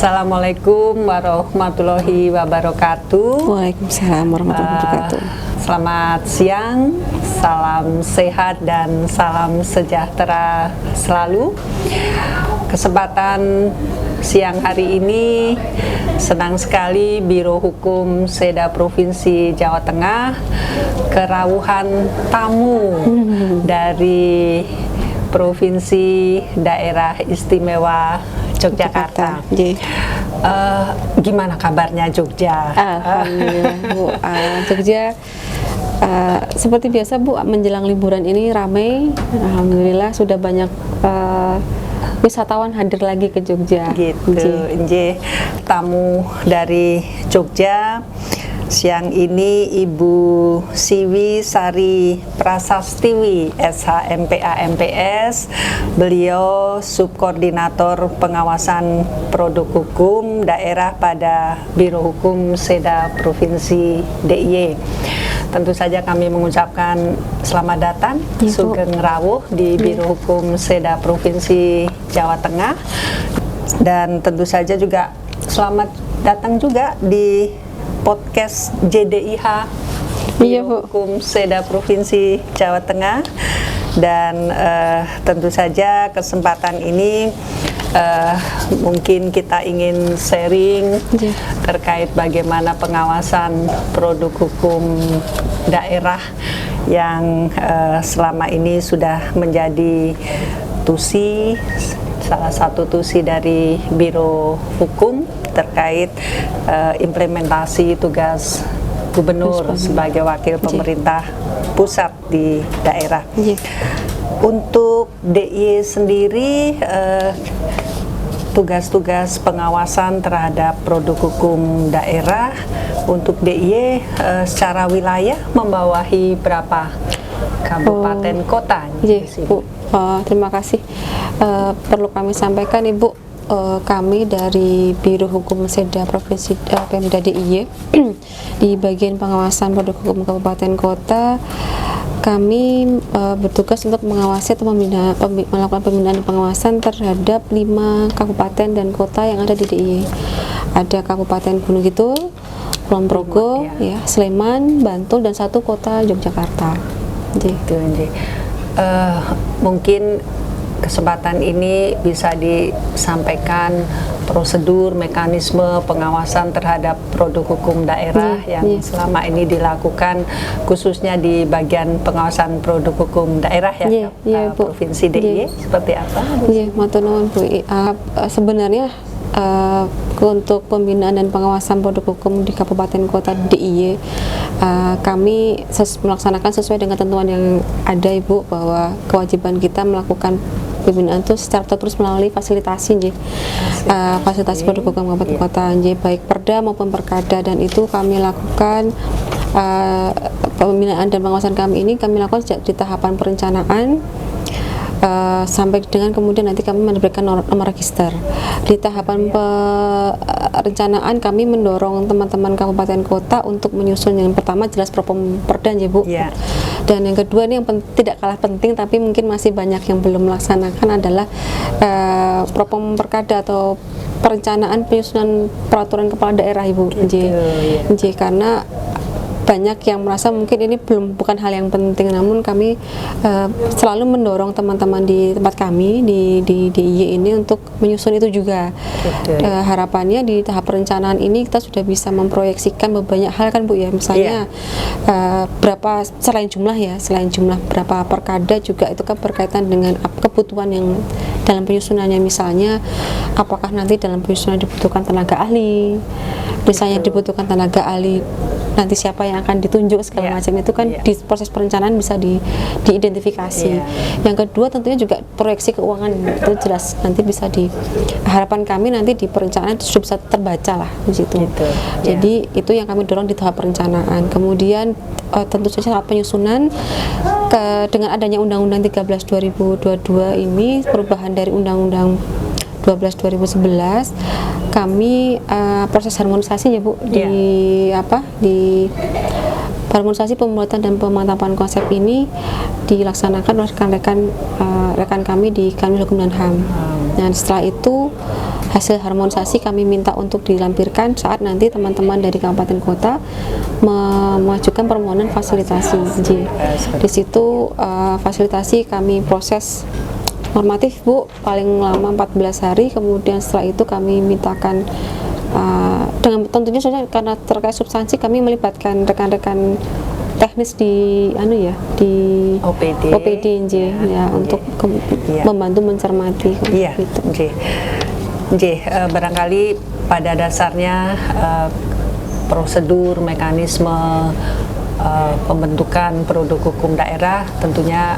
Assalamualaikum warahmatullahi wabarakatuh. Waalaikumsalam warahmatullahi wabarakatuh. Selamat siang, salam sehat dan salam sejahtera selalu. Kesempatan siang hari ini senang sekali Biro Hukum Seda Provinsi Jawa Tengah kerawuhan tamu dari Provinsi Daerah Istimewa Yogyakarta. Gimana kabarnya Jogja? Alhamdulillah Bu. Jogja seperti biasa Bu, menjelang liburan ini ramai. Alhamdulillah sudah banyak wisatawan hadir lagi ke Jogja. Gitu. Tamu dari Jogja siang ini Ibu Siwi Sari Prasastiwi, SHMPA MPS. Beliau Subkoordinator Pengawasan Produk Hukum Daerah pada Biro Hukum Seda Provinsi DIY. Tentu saja kami mengucapkan selamat datang, Sugeng Rawuh di Biro Hukum Seda Provinsi Jawa Tengah. Dan tentu saja juga selamat datang juga di podcast JDIH Biro Hukum Seda Provinsi Jawa Tengah. Dan tentu saja kesempatan ini mungkin kita ingin sharing terkait bagaimana pengawasan produk hukum daerah yang selama ini sudah menjadi tusi, salah satu tusi dari Biro Hukum terkait implementasi tugas gubernur sebagai wakil pemerintah pusat di daerah. Untuk DIY sendiri, tugas-tugas pengawasan terhadap produk hukum daerah untuk DIY secara wilayah membawahi berapa kabupaten kota? Bu, terima kasih. Perlu kami sampaikan Ibu, kami dari Biro Hukum Seda Provinsi Pemda DIY di bagian pengawasan produk hukum kabupaten kota, kami bertugas untuk mengawasi atau melakukan pembinaan dan pengawasan terhadap 5 kabupaten dan kota yang ada di DIY. Ada Kabupaten Gunung Kidul, Kulon Progo, Sleman, Bantul, dan 1 kota Yogyakarta. Mungkin kesempatan ini bisa disampaikan prosedur mekanisme pengawasan terhadap produk hukum daerah yang selama ini dilakukan khususnya di bagian pengawasan produk hukum daerah Provinsi DIY seperti apa? Matur nuwun Bu. Sebenarnya untuk pembinaan dan pengawasan produk hukum di Kabupaten Kota DIY, kami melaksanakan sesuai dengan ketentuan yang ada Ibu, bahwa kewajiban kita melakukan pembinaan itu secara terus melalui fasilitasi fasilitasi produk hukum Kabupaten Kota, baik Perda maupun Perkada, dan itu kami lakukan pembinaan dan pengawasan kami lakukan sejak di tahapan perencanaan sampai dengan kemudian nanti kami memberikan nomor register. Di tahapan perencanaan kami mendorong teman-teman kabupaten kota untuk menyusun, yang pertama jelas Propom Perda Bu. Dan yang kedua ini yang tidak kalah penting tapi mungkin masih banyak yang belum melaksanakan adalah Propom Perkada atau perencanaan penyusunan peraturan kepala daerah Ibu. Karena banyak yang merasa mungkin ini bukan hal yang penting, namun kami selalu mendorong teman-teman di tempat kami di DIY ini untuk menyusun itu juga. Harapannya di tahap perencanaan ini kita sudah bisa memproyeksikan banyak hal kan Bu ya, misalnya berapa selain jumlah berapa perkada juga itu kan berkaitan dengan kebutuhan yang dalam penyusunannya, misalnya apakah nanti dalam penyusunan dibutuhkan tenaga ahli, misalnya dibutuhkan tenaga ahli nanti siapa yang akan ditunjuk segala macam itu kan di proses perencanaan bisa diidentifikasi. Yang kedua tentunya juga proyeksi keuangan itu jelas nanti bisa harapan kami nanti di perencanaan itu sudah bisa terbaca lah di situ. Jadi itu yang kami dorong di tahap perencanaan. Kemudian tentu saja tahap penyusunan dengan adanya Undang-Undang 13 2022 ini, perubahan dari Undang-Undang 12 2011, kami proses harmonisasi Bu di harmonisasi pembuatan dan pemantapan konsep ini dilaksanakan oleh rekan kami di Kanwil Hukum dan HAM. Dan setelah itu hasil harmonisasi kami minta untuk dilampirkan saat nanti teman-teman dari kabupaten kota mengajukan permohonan fasilitasi. Di situ fasilitasi kami proses normatif Bu, paling lama 14 hari, kemudian setelah itu kami mintakan dengan tentunya saja karena terkait substansi kami melibatkan rekan-rekan teknis di di OPD ya, untuk membantu mencermati gitu. Barangkali pada dasarnya prosedur mekanisme pembentukan produk hukum daerah tentunya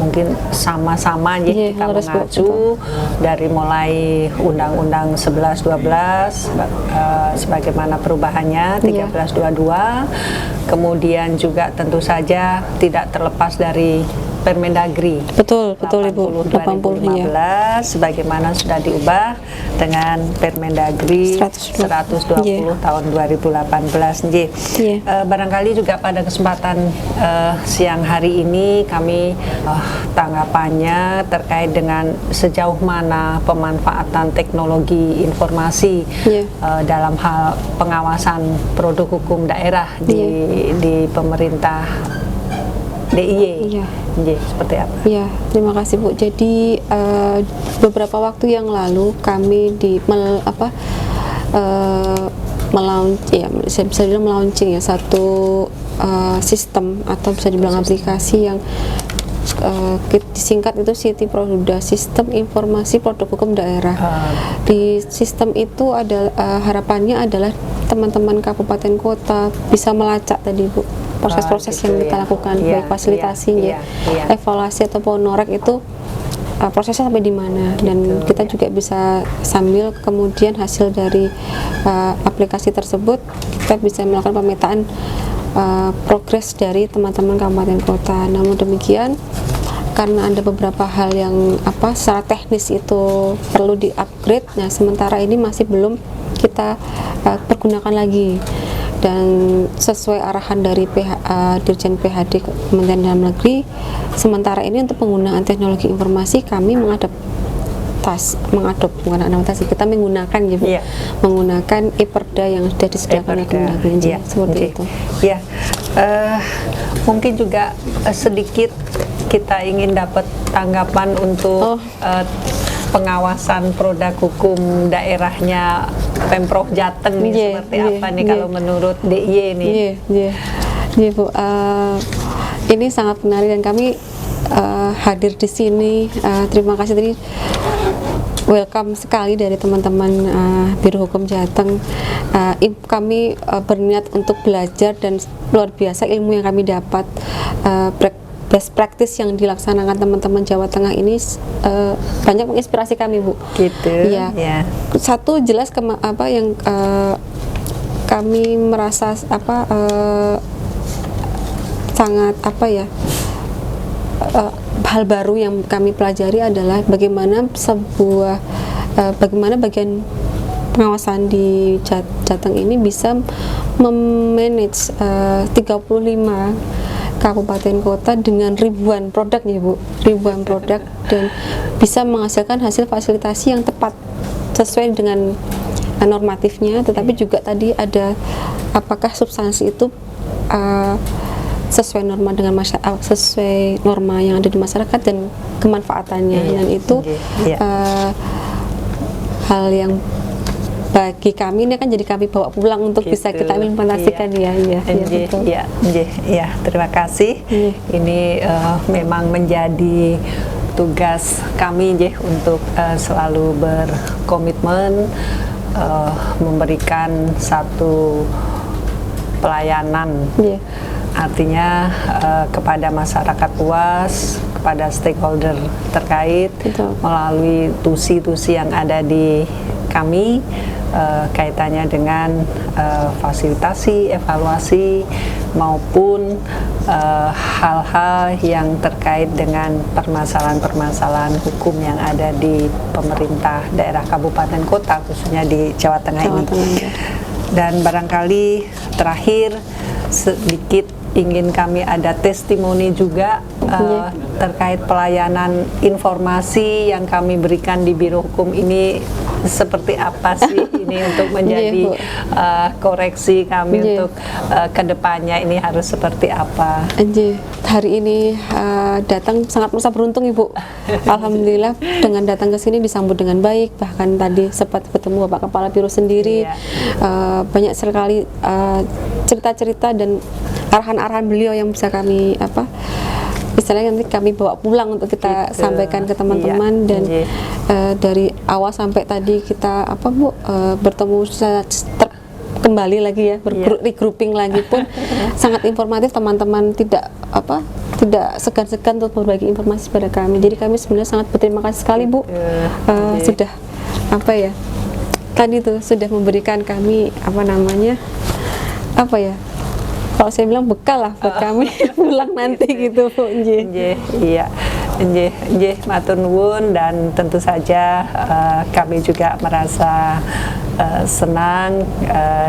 mungkin sama-sama kita mengacu dari mulai Undang-Undang 11-12 sebagaimana perubahannya 1322, kemudian juga tentu saja tidak terlepas dari Permendagri betul Ibu 80 2015 sebagaimana sudah diubah dengan Permendagri 120 tahun 2018. Barangkali juga pada kesempatan siang hari ini kami tanggapannya terkait dengan sejauh mana pemanfaatan teknologi informasi dalam hal pengawasan produk hukum daerah di pemerintah DIY. Seperti apa? Ya, terima kasih Bu. Jadi beberapa waktu yang lalu kami melaunching satu sistem atau bisa dibilang aplikasi yang disingkat itu Siti Produda, Sistem Informasi Produk Hukum Daerah. Di sistem itu ada harapannya adalah teman-teman kabupaten kota bisa melacak tadi Bu proses-proses yang kita lakukan, baik fasilitasi, evaluasi ataupun norek itu prosesnya sampai di mana, dan kita juga bisa sambil kemudian hasil dari aplikasi tersebut kita bisa melakukan pemetaan progres dari teman-teman kabupaten kota. Namun demikian, karena ada beberapa hal yang secara teknis itu perlu di-upgrade, nah sementara ini masih belum kita pergunakan lagi. Dan sesuai arahan dari Dirjen PHD Kementerian Dalam Negeri, sementara ini untuk penggunaan teknologi informasi kami kita menggunakan menggunakan e-perda yang sudah disediakan oleh Kemendagri seperti itu. Mungkin juga sedikit kita ingin dapat tanggapan untuk pengawasan produk hukum daerahnya Pemprov Jateng seperti apa nih kalau menurut DIY nih? Bu, ini sangat menarik dan kami hadir di sini. Terima kasih tadi, welcome sekali dari teman-teman Biro Hukum Jateng. Kami berniat untuk belajar dan luar biasa ilmu yang kami dapat. Best practice yang dilaksanakan teman-teman Jawa Tengah ini banyak menginspirasi kami Bu. Satu jelas yang kami merasa sangat hal baru yang kami pelajari adalah bagaimana bagian pengawasan di Jateng ini bisa memanage 35 kabupaten kota dengan ribuan produk dan bisa menghasilkan hasil fasilitasi yang tepat sesuai dengan normatifnya, tetapi juga tadi ada apakah substansi itu sesuai norma sesuai norma yang ada di masyarakat dan kemanfaatannya, dan itu hal yang bagi kami ini kan jadi kami bawa pulang untuk bisa kita implementasikan. Terima kasih. Ini memang menjadi tugas kami untuk selalu berkomitmen memberikan satu pelayanan, artinya kepada masyarakat luas, kepada stakeholder terkait melalui tusi-tusi yang ada di kami, kaitannya dengan fasilitasi, evaluasi maupun hal-hal yang terkait dengan permasalahan-permasalahan hukum yang ada di pemerintah daerah kabupaten kota, khususnya di Jawa Tengah ini. Dan barangkali terakhir sedikit ingin kami ada testimoni juga terkait pelayanan informasi yang kami berikan di Biro Hukum ini seperti apa sih ini untuk menjadi koreksi kami untuk kedepannya ini harus seperti apa? Hari ini datang sangat merasa beruntung Ibu. Alhamdulillah dengan datang ke sini disambut dengan baik, bahkan tadi sempat ketemu Bapak Kepala Biro sendiri. Banyak sekali cerita-cerita dan arahan-arahan beliau yang bisa kami istilahnya nanti kami bawa pulang untuk kita sampaikan ke teman-teman. Dan dari awal sampai tadi kita bertemu kembali lagi ya, regrouping lagi pun sangat informatif. Teman-teman tidak segan-segan untuk berbagi informasi pada kami. Jadi kami sebenarnya sangat berterima kasih sekali Bu, sudah tadi tuh sudah memberikan kami kalau saya bilang bekal lah buat kami pulang nanti gitu Bu. Matur nuwun, dan tentu saja kami juga merasa senang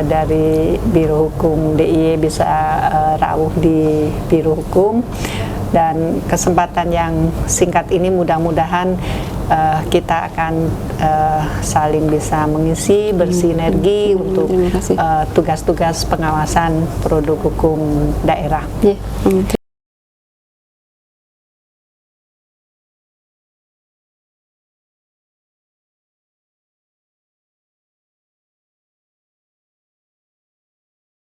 dari Biro Hukum DIY bisa rawuh di Biro Hukum, dan kesempatan yang singkat ini mudah-mudahan kita akan saling bisa mengisi, bersinergi untuk tugas-tugas pengawasan produk hukum daerah.